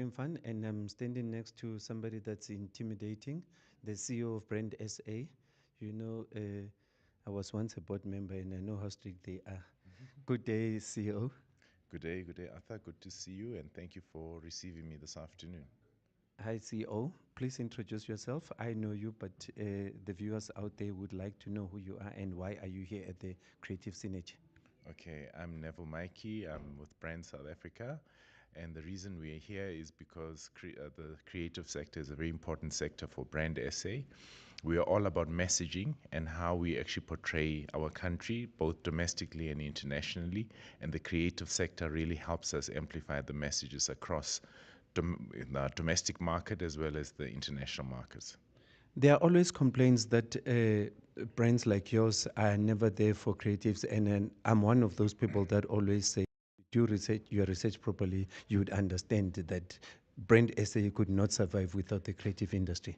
having fun, and I'm standing next to somebody that's intimidating, the CEO of Brand SA. You know, I was once a board member, and I know how strict they are. Good day, CEO. Good day, Arthur. Good to see you, and thank you for receiving me this afternoon. Hi, CEO. Please introduce yourself. I know you, but the viewers out there would like to know who you are and why are you here at the Creative Synergy. Okay, I'm Neville Mikey. I'm with Brand South Africa, and the reason we are here is because the creative sector is a very important sector for Brand SA. We are all about messaging and how we actually portray our country, both domestically and internationally, and the creative sector really helps us amplify the messages across in the domestic market as well as the international markets. There are always complaints that brands like yours are never there for creatives, and I'm one of those people that always say, do research your research properly, you would understand that brand SA could not survive without the creative industry.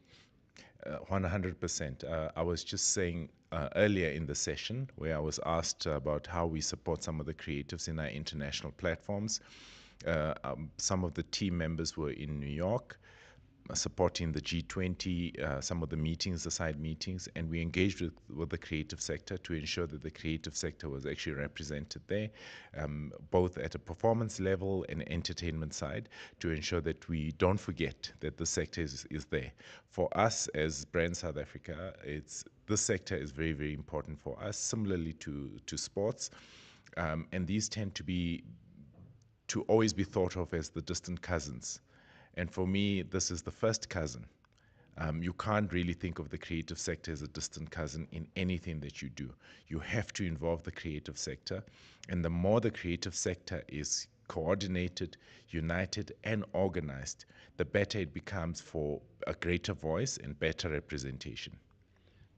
100%. I was just saying earlier in the session where I was asked about how we support some of the creatives in our international platforms. Some of the team members were in New York supporting the G20, some of the meetings, the side meetings, and we engaged with the creative sector to ensure that the creative sector was actually represented there, both at a performance level and entertainment side, to ensure that we don't forget that the sector is there. For us as Brand South Africa, this sector is very, very important for us, similarly to sports, and these tend to always be thought of as the distant cousins. And for me, this is the first cousin. You can't really think of the creative sector as a distant cousin in anything that you do. You have to involve the creative sector. And the more the creative sector is coordinated, united, and organized, the better it becomes for a greater voice and better representation.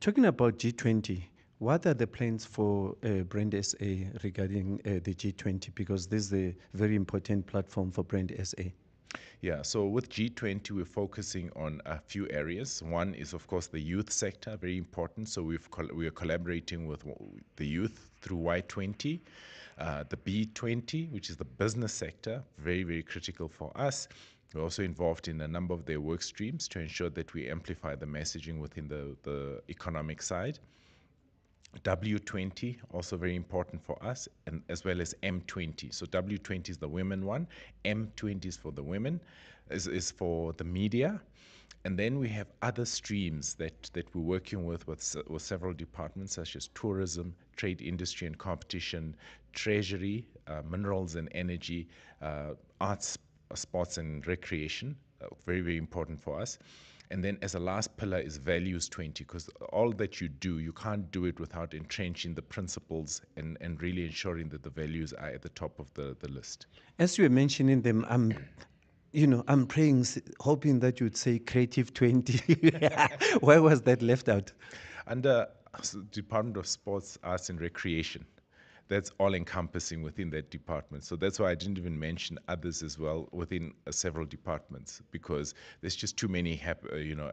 Talking about G20, what are the plans for Brand SA regarding the G20? Because this is a very important platform for Brand SA. Yeah, so with G20, we're focusing on a few areas. One is, of course, the youth sector, very important. So we are collaborating with the youth through Y20, the B20, which is the business sector, very, very critical for us. We're also involved in a number of their work streams to ensure that we amplify the messaging within the economic side. W20, also very important for us, and as well as M20. So W20 is the women one, M20 is for the women, is for the media. And then we have other streams that we're working with several departments, such as tourism, trade, industry and competition, treasury, minerals and energy, arts, sports and recreation, very, very important for us. And then as a last pillar is values 20, because all that you do, you can't do it without entrenching the principles and really ensuring that the values are at the top of the list. As you were mentioning them, I'm praying, hoping that you'd say Creative 20. Why was that left out? Under Department of Sports, Arts and Recreation, that's all encompassing within that department. So that's why I didn't even mention others as well within several departments, because there's just too many,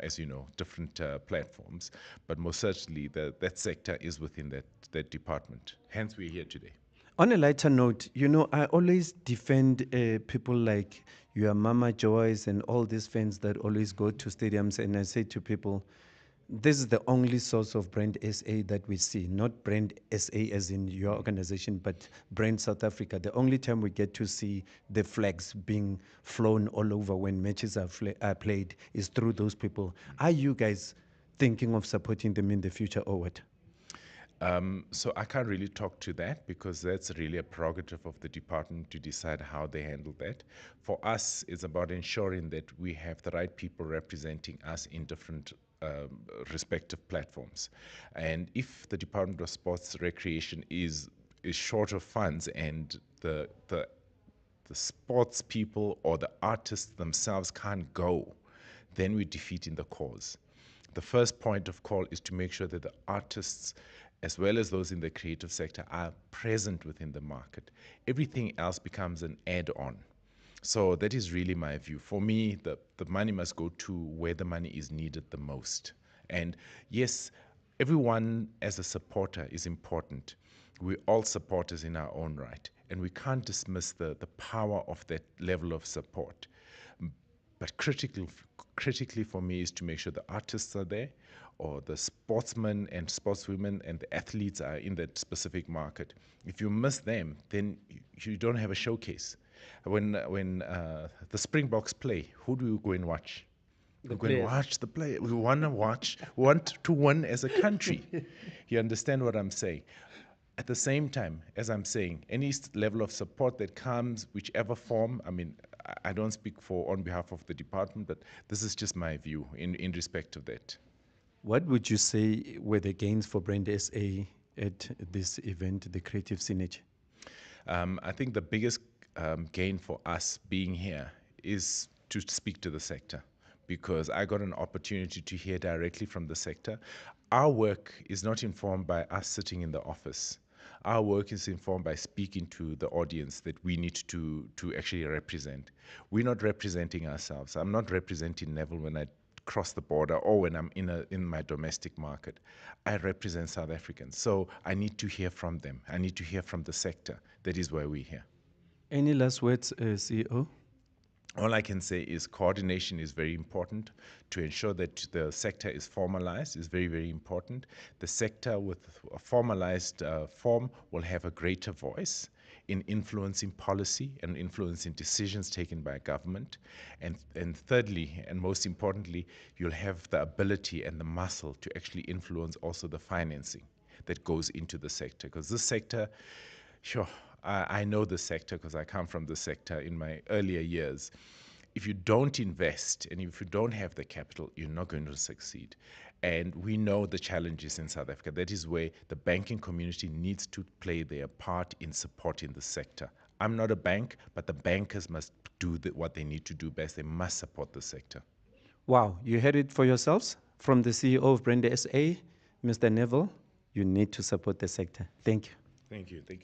as you know, different platforms. But most certainly that sector is within that department. Hence, we're here today. On a lighter note, I always defend people like your Mama Joyce and all these fans that always go to stadiums, and I say to people, this is the only source of Brand SA that we see, not Brand SA as in your organization, but Brand South Africa. The only time we get to see the flags being flown all over when matches are played is through those people. Are you guys thinking of supporting them in the future or what? So I can't really talk to that because that's really a prerogative of the department to decide how they handle that. For us, it's about ensuring that we have the right people representing us in different respective platforms. And if the Department of Sports Recreation is short of funds and the sports people or the artists themselves can't go, then we're defeating the cause. The first point of call is to make sure that the artists, as well as those in the creative sector, are present within the market. Everything else becomes an add-on. So that is really my view. For me, the money must go to where the money is needed the most. And yes, everyone as a supporter is important. We're all supporters in our own right, and we can't dismiss the power of that level of support. But critically for me is to make sure the artists are there, or the sportsmen and sportswomen and the athletes are in that specific market. If you miss them, then you don't have a showcase. When the Springboks play, who do you go and watch? The We're going to players. watch the play. We want to watch, want to win as a country. You understand what I'm saying? At the same time, as I'm saying, any level of support that comes, whichever form, I mean, I don't speak for on behalf of the department, but this is just my view in respect of that. What would you say were the gains for Brand SA at this event, the Creative Synergy? I think the biggest gain for us being here is to speak to the sector, because I got an opportunity to hear directly from the sector. Our work is not informed by us sitting in the office. Our work is informed by speaking to the audience that we need to actually represent. We're not representing ourselves. I'm not representing Neville when I cross the border or when I'm in my domestic market. I represent South Africans. So I need to hear from them. I need to hear from the sector. That is why we're here. Any last words, CEO? All I can say is coordination is very important. To ensure that the sector is formalized is very, very important. The sector with a formalized form will have a greater voice in influencing policy and influencing decisions taken by government. And thirdly, and most importantly, you'll have the ability and the muscle to actually influence also the financing that goes into the sector. Because this sector, sure, I know the sector because I come from the sector in my earlier years. If you don't invest and if you don't have the capital, you're not going to succeed. And we know the challenges in South Africa. That is where the banking community needs to play their part in supporting the sector. I'm not a bank, but the bankers must do what they need to do best. They must support the sector. Wow, you heard it for yourselves from the CEO of Brand SA, Mr. Neville. You need to support the sector. Thank you. Thank you. Thank you.